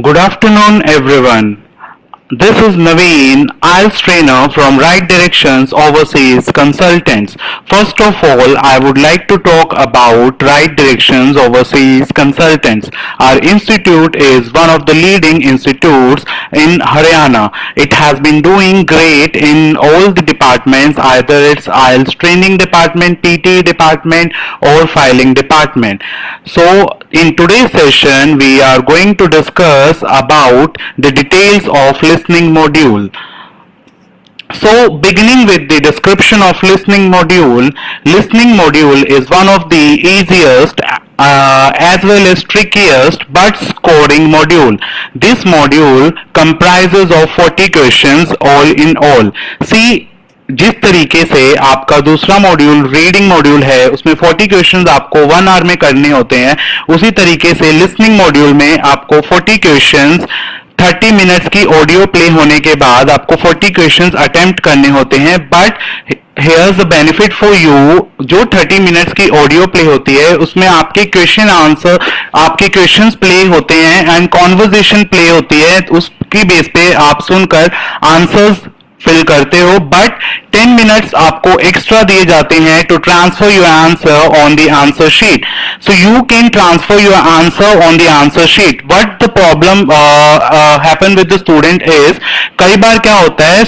Good afternoon, everyone. This is Naveen, IELTS trainer from Right Directions Overseas Consultants. First of all, I would like to talk about Right Directions Overseas Consultants. Our institute is one of the leading institutes in Haryana. It has been doing great in all the departments, either it's IELTS training department, PT department, or filing department. So, in today's session, we are going to discuss about the details of listening module. So, beginning with the description of listening module is one of the easiest as well as trickiest but scoring module. This module comprises of 40 questions all in all. See, जिस तरीके से आपका दूसरा module reading module है उसमें 40 questions आपको 1 our में करने होते हैं, उसी तरीके से लिसनिंग मॉड्यूल में आपको 40 क्वेश्चंस 30 मिनट्स की ऑडियो प्ले होने के बाद आपको 40 क्वेश्चंस अटेम्प्ट करने होते हैं. But hairs the benefit for you, जो 30 मिनट्स की ऑडियो प्ले होती है उसमें आपके क्वेश्चंस प्ले होते हैं एंड कॉन्वर्जेशन प्ले होती है. उसकी बेस पे आप सुनकर आंसर्स फिल करते हो. बट 10 मिनट्स आपको एक्स्ट्रा दिए जाते हैं to transfer your answer on the answer sheet. So you can transfer your answer on the answer sheet. What the problem happen with the student is, कई बार क्या होता है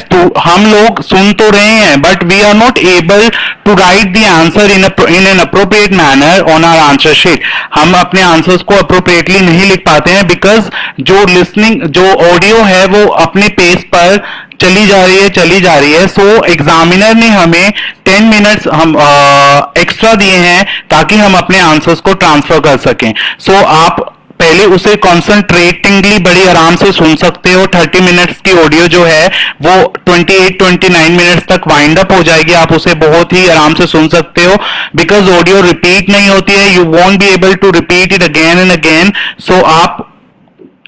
हम लोग सुन तो रहे हैं but we are not able to write the answer in an appropriate manner on our answer sheet. हम अपने आंसर्स को अप्रोप्रिएटली नहीं लिख पाते हैं बिकॉज जो ऑडियो है वो अपने पेस पर चली जा रही है. सो एग्जामिनर ने हमें 10 मिनट्स हम एक्स्ट्रा दिए हैं ताकि हम अपने आंसर्स को ट्रांसफर कर सकें. सो आप पहले उसे कॉन्सेंट्रेटिंगली बड़ी आराम से सुन सकते हो. 30 मिनट्स की ऑडियो जो है वो 28-29 मिनट्स तक वाइंड अप हो जाएगी. आप उसे बहुत ही आराम से सुन सकते हो बिकॉज ऑडियो रिपीट नहीं होती है. You won't be able to repeat it again and again. So आप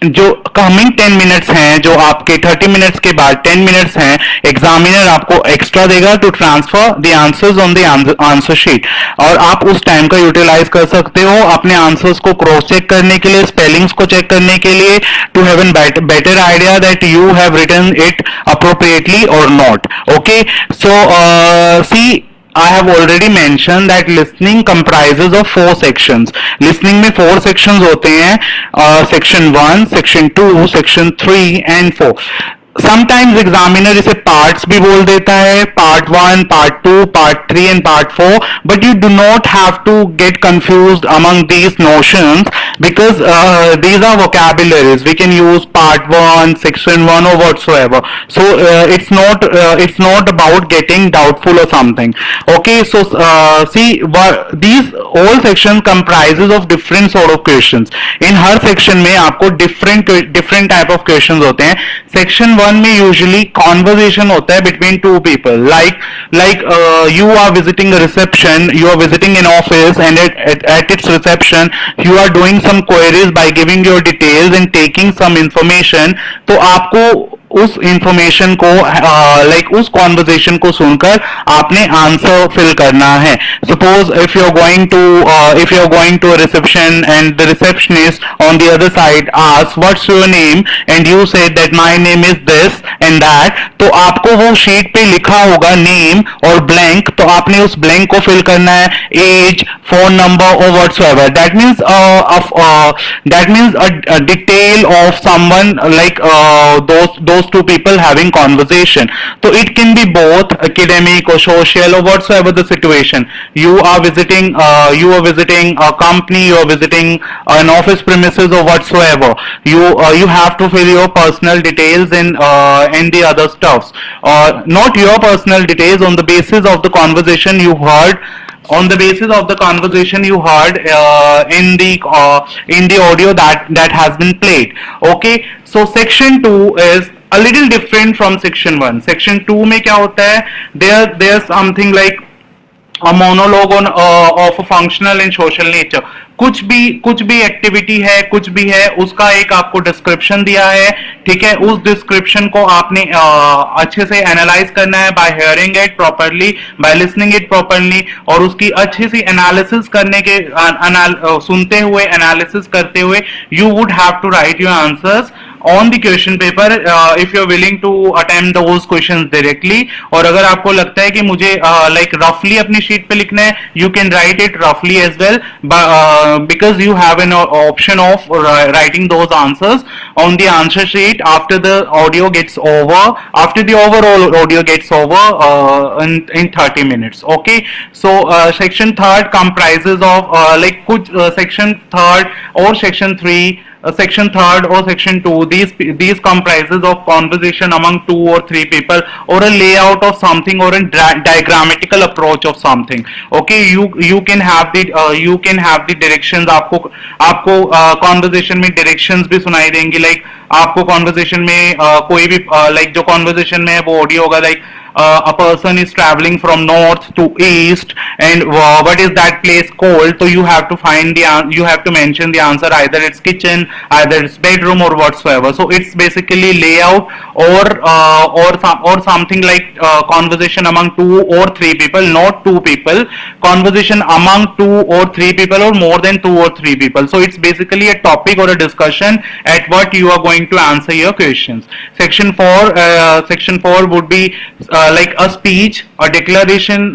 जो कमिंग 10 मिनट्स हैं, जो आपके 30 मिनट्स के बाद 10 मिनट्स हैं, एग्जामिनर आपको एक्स्ट्रा देगा to transfer the answers on the answer sheet. और आप उस टाइम का यूटिलाइज कर सकते हो अपने आंसर्स को क्रॉस चेक करने के लिए, स्पेलिंग्स को चेक करने के लिए, to have an better idea that you have written it appropriately और not. Okay, so see, I have already mentioned that listening comprises of 4 sections. Listening में 4 sections होते हैं, section 1, section 2, section 3 and 4. Sometimes examiner इसे parts भी बोल देता है, part 1, part 2, part 3 and part 4. But you do not have to get confused among these notions because these are vocabularies. We can use part 1, section 1 or whatsoever. So it's not about getting doubtful or something. Okay, so see, these all sections comprises of different sort of questions. In her section में आपको different type of questions होते हैं. Section 1 में usually conversation होता है between two people. Like you are visiting a reception, you are visiting an office, and at its reception you are doing some queries by giving your details and taking some information. तो आपको उस information को उस conversation को सुनकर आपने answer fill करना है. Suppose if you are going to reception and the receptionist on the other side ask what's your name and you say that my name is this and that, तो आपको वो sheet पे लिखा होगा name और blank, तो आपने उस ब्लैंक को फिल करना है, एज, फोन नंबर और whatsoever. That means a detail of someone, like those two people having conversation. So it can be both academic or social or whatsoever the situation. You are visiting a company, you are visiting an office premises or whatsoever. You have to fill your personal details and the other stuffs, not your personal details, on the basis of the conversation you heard, in the audio that has been played. Okay, so section 2 is a little different from section 1. Section 2 में क्या होता है, there's something like a monologue on of a functional and social nature. कुछ भी activity है, कुछ भी है, उसका एक आपको डिस्क्रिप्शन दिया है, ठीक है। उस डिस्क्रिप्शन को आपने अच्छे से एनालाइज करना है bye hearing it properly, by listening it properly, और उसकी अच्छी सी एनालिसिस करने के सुनते हुए, एनालिसिस करते हुए, you would have to write your answers on the question paper if you're willing to attempt those questions directly. और अगर आपको लगता है कि मुझे like roughly अपनी sheet पे लिखना है, you can write it roughly as well, because you have an option of writing those answers on the answer sheet after the audio gets over, after the overall audio gets over in 30 minutes. Okay, so section third comprises of like कुछ section third or section 3, section third or section 2, these comprises of conversation among 2 or 3 people, or a layout of something, or a diagrammatical approach of something. Okay, you can have the directions. आपको conversation में directions भी सुनाई देंगी, like आपको conversation में कोई भी like जो conversation में है वो audio होगा, like a person is traveling from north to east, and what is that place called? So you have to mention the answer, either it's kitchen, either it's bedroom, or whatsoever. So it's basically layout, or something like conversation among 2 or 3 people, not 2 people, conversation among 2 or 3 people, or more than 2 or 3 people. So it's basically a topic or a discussion at what you are going to answer your questions. Section 4 would be like a speech, a declamation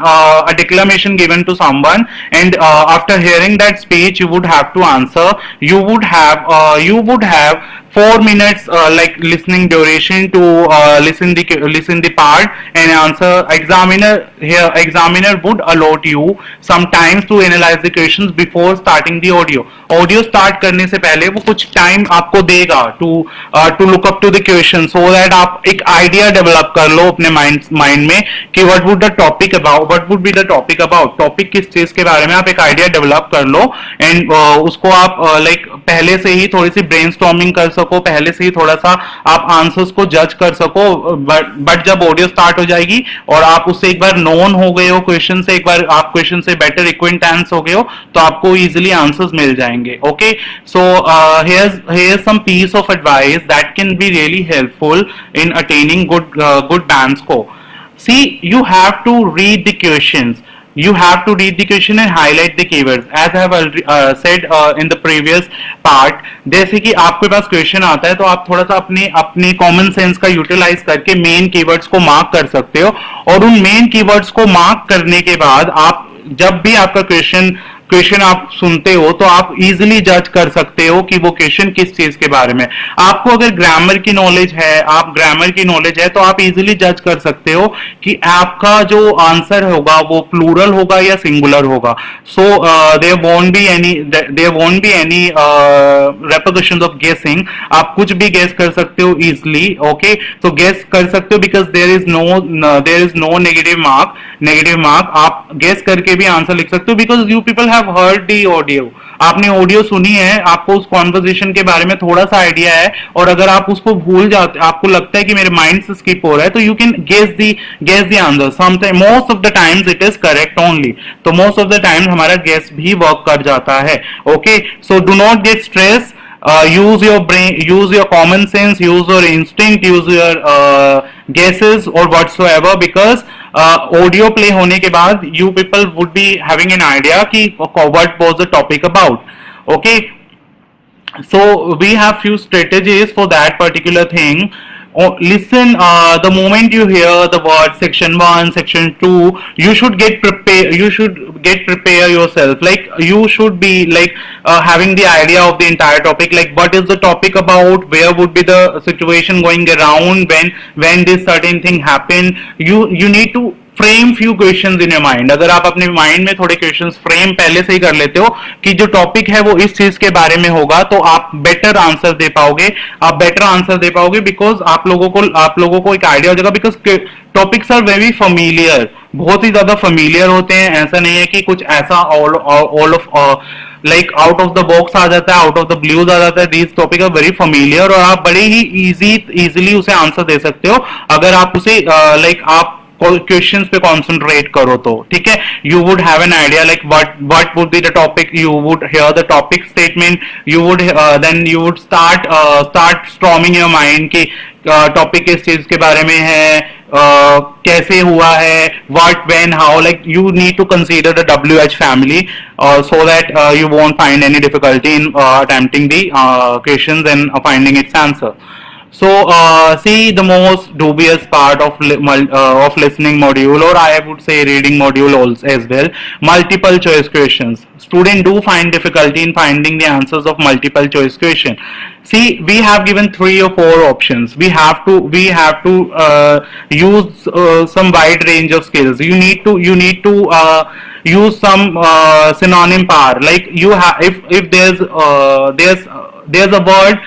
given to someone, and after hearing that speech, you would have to answer. You would have 4 minutes like listening duration to listen the part and answer. Examiner would allot you sometimes to analyze the questions before starting the audio start करने से पहले वो कुछ time आपको देगा to look up to the question, so that आप एक idea develop कर लो अपने माइंड में कि what would be the topic about, topic किस चीज के बारे में, आप एक आइडिया डेवलप कर लो, एंड उसको आप लाइक पहले से ही थोड़ी सी ब्रेनस्टॉर्मिंग कर सको, पहले से ही थोड़ा सा आप आंसर्स को जज कर सको। बट जब ऑडियो स्टार्ट हो जाएगी और आप उससे एक बार नोन हो गए हो, क्वेश्चन से एक बार आप क्वेश्चन से बेटर इक्विटेंस हो गए हो, तो आपको इजीली आंसर्स मिल जाएंगे। Okay, so here's some piece of advice that can be really helpful in attaining good band score. See, you have to read the questions. You have to read the question and highlight the keywords, as I have said in the previous part. जैसे कि आपके पास question आता है तो आप थोड़ा सा अपने कॉमन सेंस का यूटिलाइज करके मेन कीवर्ड्स को मार्क कर सकते हो, और उन मेन कीवर्ड्स को मार्क करने के बाद आप जब भी आपका क्वेश्चन आप सुनते हो तो आप इजीली जज कर सकते हो कि वो क्वेश्चन किस चीज के बारे में। आपको अगर ग्रामर की नॉलेज है तो आप इजीली जज कर सकते हो कि आपका जो आंसर होगा वो प्लूरल होगा या सिंगुलर होगा। So there won't be any repercussions of guessing. आप कुछ भी गेस कर सकते हो इजीली। ओके, तो गेस कर सकते हो because there is no negative mark. आप गेस करके भी आंसर लिख सकते हो because you people have heard the audio. आपने ऑडियो सुनी है, आपको उस कॉन्वर्सेशन के बारे में थोड़ा सा आइडिया है, और अगर आप उसको भूल जाते, आपको लगता है कि मेरे माइंड से स्किप हो रहा है, तो you can guess the answer. Sometime most of the times it is correct only, तो मोस्ट ऑफ द टाइम्स हमारा गेस भी वर्क कर जाता है। Okay, so do not get stress, use your brain, use your common sense, use your instinct, use your guesses or whatsoever, because audio play होने के बाद you people would be having an idea कि what was the topic about. Okay, so we have few strategies for that particular thing. Listen, the moment you hear the word section 1, section 2, you should get prepare yourself. Like you should be like having the idea of the entire topic, like what is the topic about, where would be the situation going around when this certain thing happen. You need to frame few questions in your mind. अगर आप अपने mind में थोड़े questions frame पहले से ही कर लेते हो कि जो टॉपिक है वो इस चीज के बारे में होगा, तो आप बेटर आंसर दे पाओगे बिकॉज आप लोगों को एक आइडिया हो जाएगा। Because topics are very familiar, बहुत ही ज्यादा फेमिलियर होते हैं। ऐसा नहीं है कि कुछ ऐसा all of like out of the box आ जाता है, आउट ऑफ द ब्लूज आ जाता है। These topic are very familiar और आप बड़े ही इजीली उसे आंसर दे सकते हो अगर आप उसे लाइक आप क्वेश्चंस पे कॉन्सेंट्रेट करो तो ठीक है, you would have an idea like what would be the topic, you would hear the topic statement, you would then you would start storming your mind कि टॉपिक किस चीज के बारे में है, कैसे हुआ है, what when how, like you need to consider the WH family so that you won't find any difficulty in attempting the questions and finding its answer. So see, the most dubious part of listening module, or I would say reading module also as well, multiple choice questions. Students do find difficulty in finding the answers of multiple choice question. See, we have given 3 or 4 options. We have to use some wide range of skills. You need to use some synonym power. Like if there's a word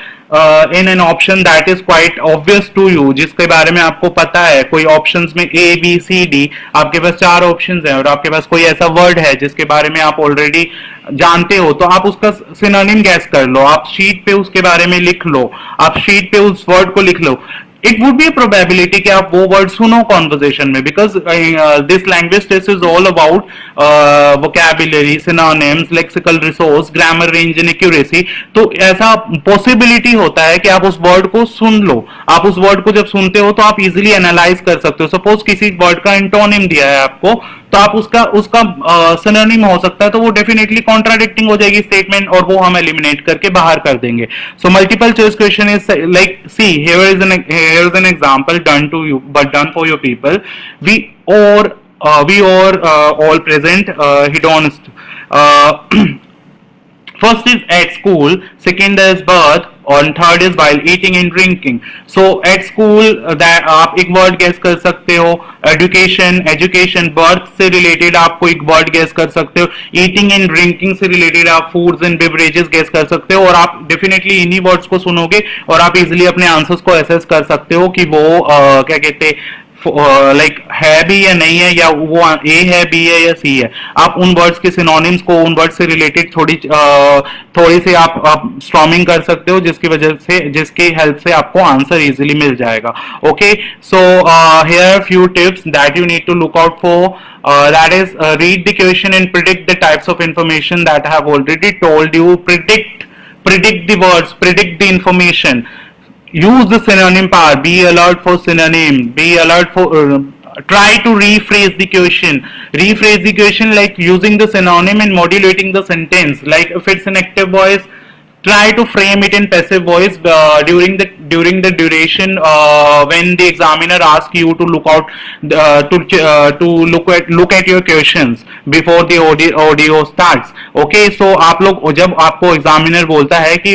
in an option that is quite obvious to you, जिसके बारे में आपको पता है, कोई options में A B C D, आपके पास 4 options हैं और आपके पास कोई ऐसा वर्ड है जिसके बारे में आप ऑलरेडी जानते हो, तो आप उसका सिनोनिम गैस कर लो, आप शीट पे उसके बारे में लिख लो, आप शीट पे उस वर्ड को लिख लो. It would be a probability कि आप वो वर्ड सुनो कॉन्वर्जेशन में, because this language test is all about vocabulary, synonyms, lexical resource, grammar range and accuracy. तो ऐसा पॉसिबिलिटी होता है कि आप उस वर्ड को सुन लो, आप उस वर्ड को जब सुनते हो तो आप इजिली एनालाइज कर सकते हो. सपोज किसी वर्ड का इंटोनिम दिया है आपको, तो आप उसका सिनोनिम हो सकता है, तो वो डेफिनेटली कॉन्ट्राडिक्टिंग हो जाएगी स्टेटमेंट, और वो हम एलिमिनेट करके बाहर कर देंगे. So multiple choice question is like, see here is an example done to you, but done for your people. We all present hedonist. First is at school, second is birth, और third is while eating and drinking. So at school that आप एक word guess कर सकते हो, education birth से related आप कोई word guess कर सकते हो, ईटिंग एंड ड्रिंकिंग से रिलेटेड आप फूड्स एंड बेवरेजेस गेस कर सकते हो, और आप डेफिनेटली इन्हीं वर्ड्स को सुनोगे और आप इजिली अपने आंसर्स को एसेस कर सकते हो कि वो क्या कहते हैं, लाइक है भी या नहीं है, या वो ए है, बी है या सी है. आप उन वर्ड्स के सिनोनिम्स को, उन वर्ड से रिलेटेड थोड़ी सी आप स्ट्रॉमिंग कर सकते हो, जिसकी हेल्प से आपको आंसर इजीली मिल जाएगा. Okay, so here few tips that you need to look out for. That is, read the question and predict the types of information that I have already told you. Predict the words, predict the information. Use the synonym power. Be alert for synonym. Be alert for try to rephrase the question. Rephrase the question like using the synonym and modulating the sentence. Like if it's an active voice, try to frame it in passive voice during the duration when the examiner asks you to look out to look at your questions before the audio starts. Okay, so आप लोग जब आपको examiner बोलता है कि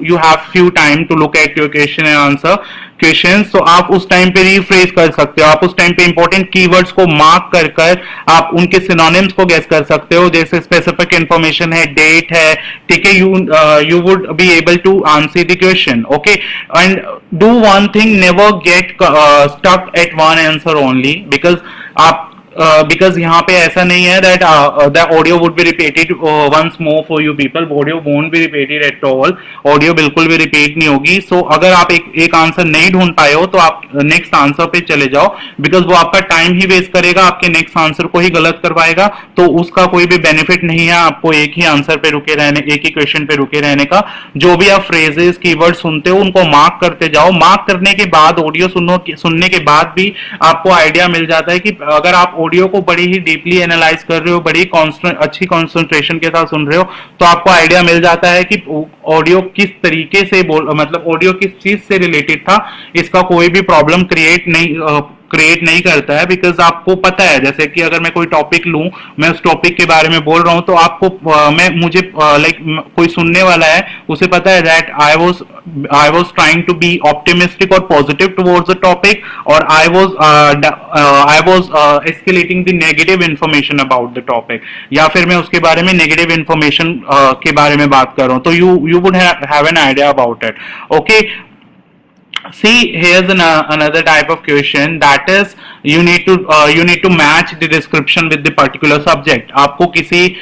you have few time to look at your question and answer question, तो आप उस टाइम पे रिफ्रेज कर सकते हो, आप उस टाइम पे इंपॉर्टेंट कीवर्ड्स को मार्क कर आप उनके सिनोनिम्स को गेस कर सकते हो. जैसे स्पेसिफिक इंफॉर्मेशन है, डेट है, ठीक है, you would be able to answer the question. Okay, and do one thing, never get stuck at one answer only, because यहाँ पे ऐसा नहीं है that the audio would be repeated once more for you people. Audio won't be repeated at all, audio बिल्कुल भी repeat नहीं होगी. सो अगर आप एक आंसर नहीं ढूंढ पाए हो तो आप नेक्स्ट आंसर पे चले जाओ, बिकॉज वो आपका टाइम ही वेस्ट करेगा, आपके नेक्स्ट आंसर को ही गलत करवाएगा, तो उसका कोई भी बेनिफिट नहीं है आपको एक ही आंसर पे रुके रहने, एक ही क्वेश्चन पे रुके रहने का. जो भी आप फ्रेजेस कीवर्ड सुनते हो उनको मार्क करते जाओ. मार्क करने के बाद, ऑडियो सुनने के बाद भी आपको आइडिया मिल जाता है कि अगर आप ऑडियो को बड़ी ही डीपली एनालाइज कर रहे हो, बड़ी अच्छी कंसंट्रेशन के साथ सुन रहे हो, तो आपको आइडिया मिल जाता है कि ऑडियो किस तरीके से मतलब ऑडियो किस चीज से रिलेटेड था. इसका कोई भी प्रॉब्लम क्रिएट नहीं करता है, बिकॉज आपको पता है, जैसे कि अगर मैं कोई टॉपिक लूं, मैं उस टॉपिक के बारे में बोल रहा हूं, तो आपको मुझे कोई सुनने वाला है, उसे पता है that I was trying to be optimistic और पॉजिटिव टुवर्ड्स द टॉपिक, और I was escalating the negative information about the topic, या फिर मैं उसके बारे में नेगेटिव इंफॉर्मेशन के बारे में बात कर रहा हूं, तो you would have an idea about it. Okay, see, here's another type of question, that is you need to match the description with the particular subject. आपको किसी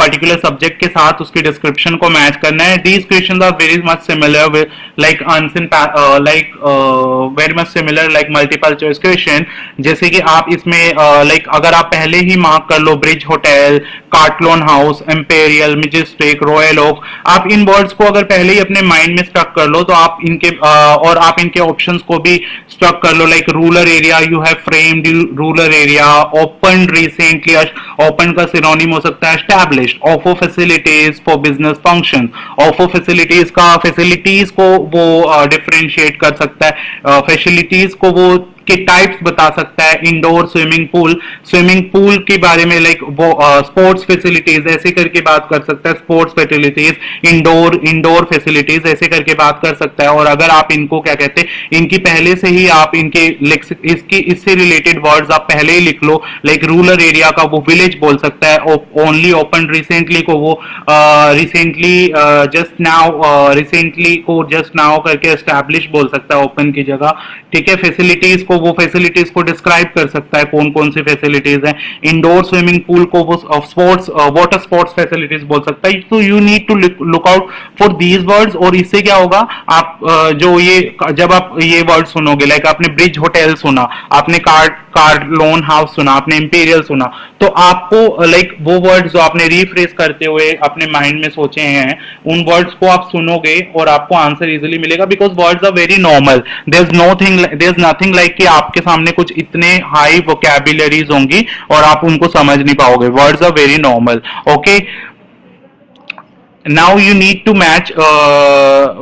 particular subject के साथ उसकी description को match करना है. These questions are very much similar with like very much similar like multiple choice question. जैसे कि आप इसमें like अगर आप पहले ही मार्क कर लो Bridge Hotel, Carlton House, Imperial, Majestic, Royal Oak, आप इन वर्ड्स को अगर पहले ही अपने माइंड में स्टक कर लो तो आप इनके और आप इनके ऑप्शंस को भी स्टक कर लो. Like rural area, you have framed rural area, open recently, open का सिनोनिम हो सकता है established, offer facilities for business function, offer facilities का फैसिलिटीज को वो डिफरेंशिएट कर सकता है, फैसिलिटीज को वो के टाइप्स बता सकता है. इंडोर स्विमिंग पूल के बारे में लाइक वो स्पोर्ट्स फैसिलिटीज ऐसे करके बात कर सकता है, स्पोर्ट्स फैसिलिटीज, इंडोर फैसिलिटीज ऐसे करके बात कर सकता है. और अगर आप इनको क्या कहते हैं, इनकी पहले से ही आप इनके इससे रिलेटेड वर्ड्स आप पहले ही लिख लो. लाइक रूरल एरिया का वो विलेज बोल सकता है, ओनली ओपन रिसेंटली को वो रिसेंटली को जस्ट नाउ करके एस्टैब्लिश बोल सकता है ओपन की जगह. ठीक है, फैसिलिटीज को वो फैसिलिटीज को डिस्क्राइब कर सकता है कौन कौन सी फैसिलिटीज हैं. इंडोर स्विमिंग पूल को वो स्पोर्ट्स वाटर स्पोर्ट्स फैसिलिटीज बोल सकता है. तो you need to look out for these words. और इससे क्या होगा, आप जो ये जब आप ये वर्ड सुनोगे, लाइक आपने ब्रिज होटल सुना, आपने कार्लोन हाउस सुना, आपने इंपीरियल सुना, तो आपको लाइक वो वर्ड्स जो आपने रीफ्रेज करते हुए अपने माइंड में सोचे हैं, उन वर्ड्स को आप सुनोगे और आपको आंसर इजीली मिलेगा. Because words are very normal. There is nothing like कि आपके सामने कुछ इतने हाई वोकैबुलरीज होंगी और आप उनको समझ नहीं पाओगे. Words are very normal. Okay, now you need to match.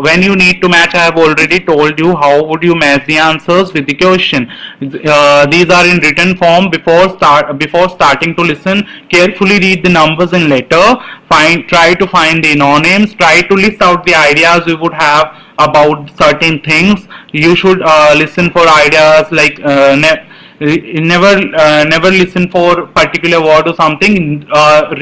When you need to match, I have already told you how would you match the answers with the question. These are in written form. Before starting to listen carefully, read the numbers in letter, try to find the synonyms, try to list out the ideas you would have about certain things. You should listen for ideas like never listen for particular word or something.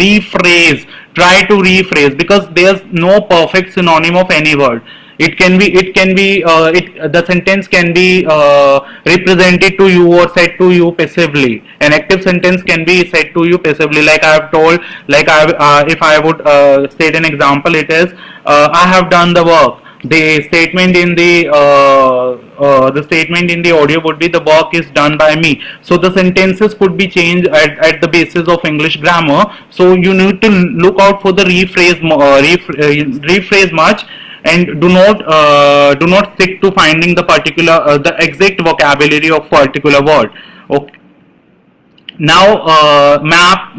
Rephrase, try to rephrase, because there's no perfect synonym of any word. The sentence can be represented to you or said to you passively. An active sentence can be said to you passively. Like I have told, if I would state an example, it is I have done the work. The statement in the audio would be the work is done by me. So the sentences could be changed at the basis of English grammar. So you need to look out for the rephrase much, and do not stick to finding the exact vocabulary of particular word. Okay. Now map.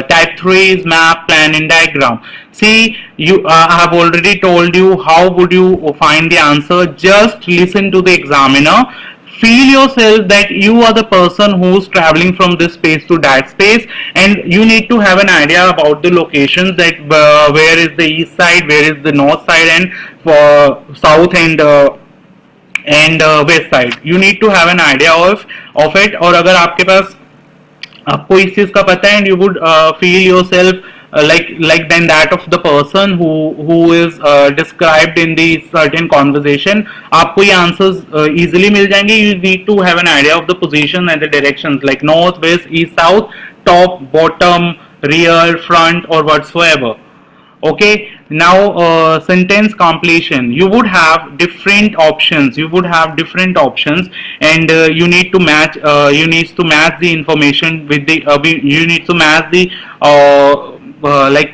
Type 3 is map, plan and diagram. See, I have already told you how would you find the answer. Just listen to the examiner. Feel yourself that you are the person who's traveling from this space to that space, and you need to have an idea about the locations, that where is the east side, where is the north side, and south and west side. You need to have an idea of it. और अगर आपके पास आपको इस चीज का पता है, and you would feel yourself like than that of the person who is described in the certain conversation, आपको ये answers easily मिल जाएंगे. You need to have an idea of the position and the directions, like north, west, east, south, top, bottom, rear, front, or whatsoever. Okay, now sentence completion. You would have different options. And you need to match. You need to match the information with the. You need to match the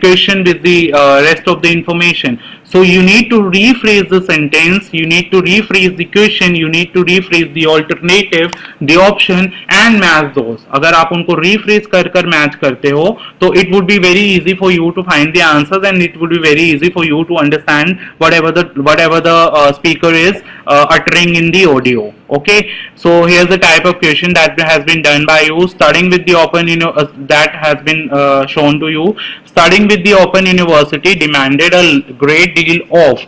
question with the rest of the information. So you need to rephrase the sentence, you need to rephrase the question, you need to rephrase the alternative, the option, and match those. अगर आप उनको rephrase कर match करते हो, तो it would be very easy for you to find the answers, and it would be very easy for you to understand whatever the speaker is uttering in the audio. Okay, so here's the type of question that has been done by you. Studying with the Open that has been shown to you. Studying with the Open University demanded a great deal of.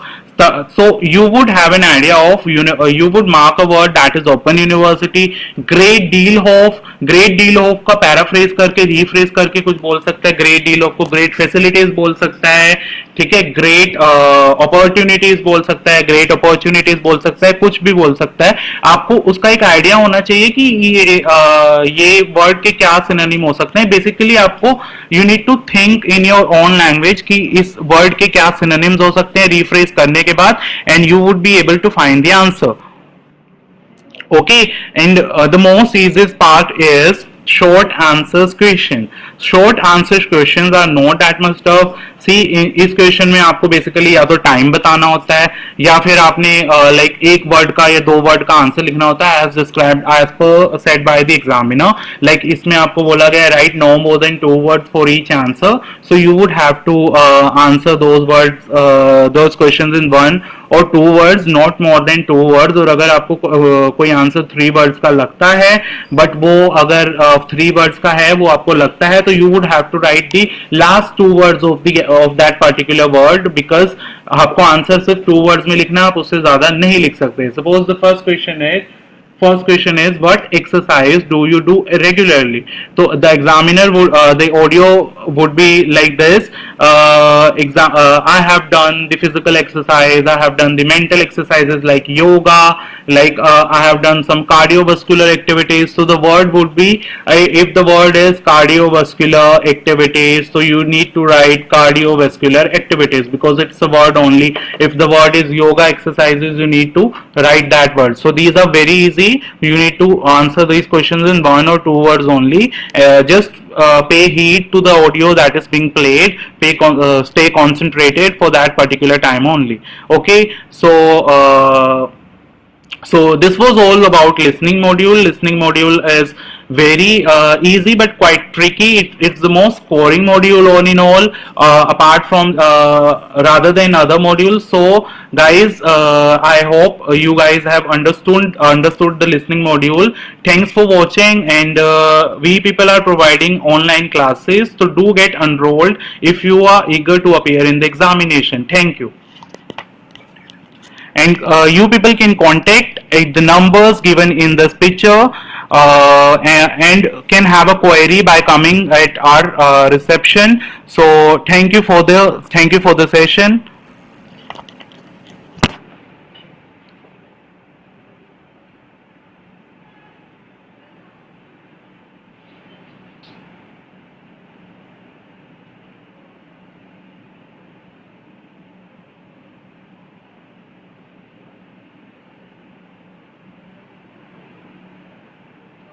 So you would have an idea of, you would mark a word that is Open University, great deal of. Great deal of का paraphrase करके rephrase करके कुछ बोल सकता है, great deal of को great facilities बोल सकता है, ठीक है, ग्रेट अपॉर्चुनिटीज बोल सकता है, ग्रेट अपॉर्चुनिटीज बोल सकता है, कुछ भी बोल सकता है। आपको उसका एक आइडिया होना चाहिए कि ये वर्ड के क्या सिनोनिम हो सकते हैं। बेसिकली आपको you need to think in your own language कि इस वर्ड के क्या सिनोनिम्स हो सकते हैं रिफ्रेज करने के बाद, and you would be able to find the answer. Okay, and the most easiest part is short answers question. Short answers questions are not that much tough. सी इस क्वेश्चन में आपको बेसिकली या तो टाइम बताना होता है या फिर आपने लाइक एक वर्ड का या दो वर्ड का आंसर लिखना होता है as described as per set by the examiner. Like इसमें आपको बोला गया write no more than 2 words for each answer, so you would have to answer those words those questions in 1 और 2 words, not more than 2 words. और अगर आपको कोई answer 3 words का लगता है बट वो अगर 3 वर्ड्स का है वो आपको लगता है, तो you would have to write the last 2 words of that particular word, because आपको आंसर सिर्फ 2 वर्ड्स में लिखना, आप उससे ज्यादा नहीं लिख सकते। Suppose the first question is what exercise do you do regularly? So the examiner would the audio would be like this, I have done the physical exercise, I have done the mental exercises like yoga, like I have done some cardiovascular activities. So the word would be if the word is cardiovascular activities, so you need to write cardiovascular activities because it's a word only. If the word is yoga exercises, you need to write that word. So these are very easy. You need to answer these questions in 1 or 2 words only. Just pay heed to the audio that is being played. Stay concentrated for that particular time only. Okay, so this was all about listening module. Listening module is very easy but quite tricky. It's the most scoring module all in all, apart from rather than other modules. So guys, I hope you guys have understood the listening module. Thanks for watching, and we people are providing online classes, so do get enrolled if you are eager to appear in the examination. Thank you. And you people can contact the numbers given in this picture, and can have a query by coming at our reception. So thank you for the session.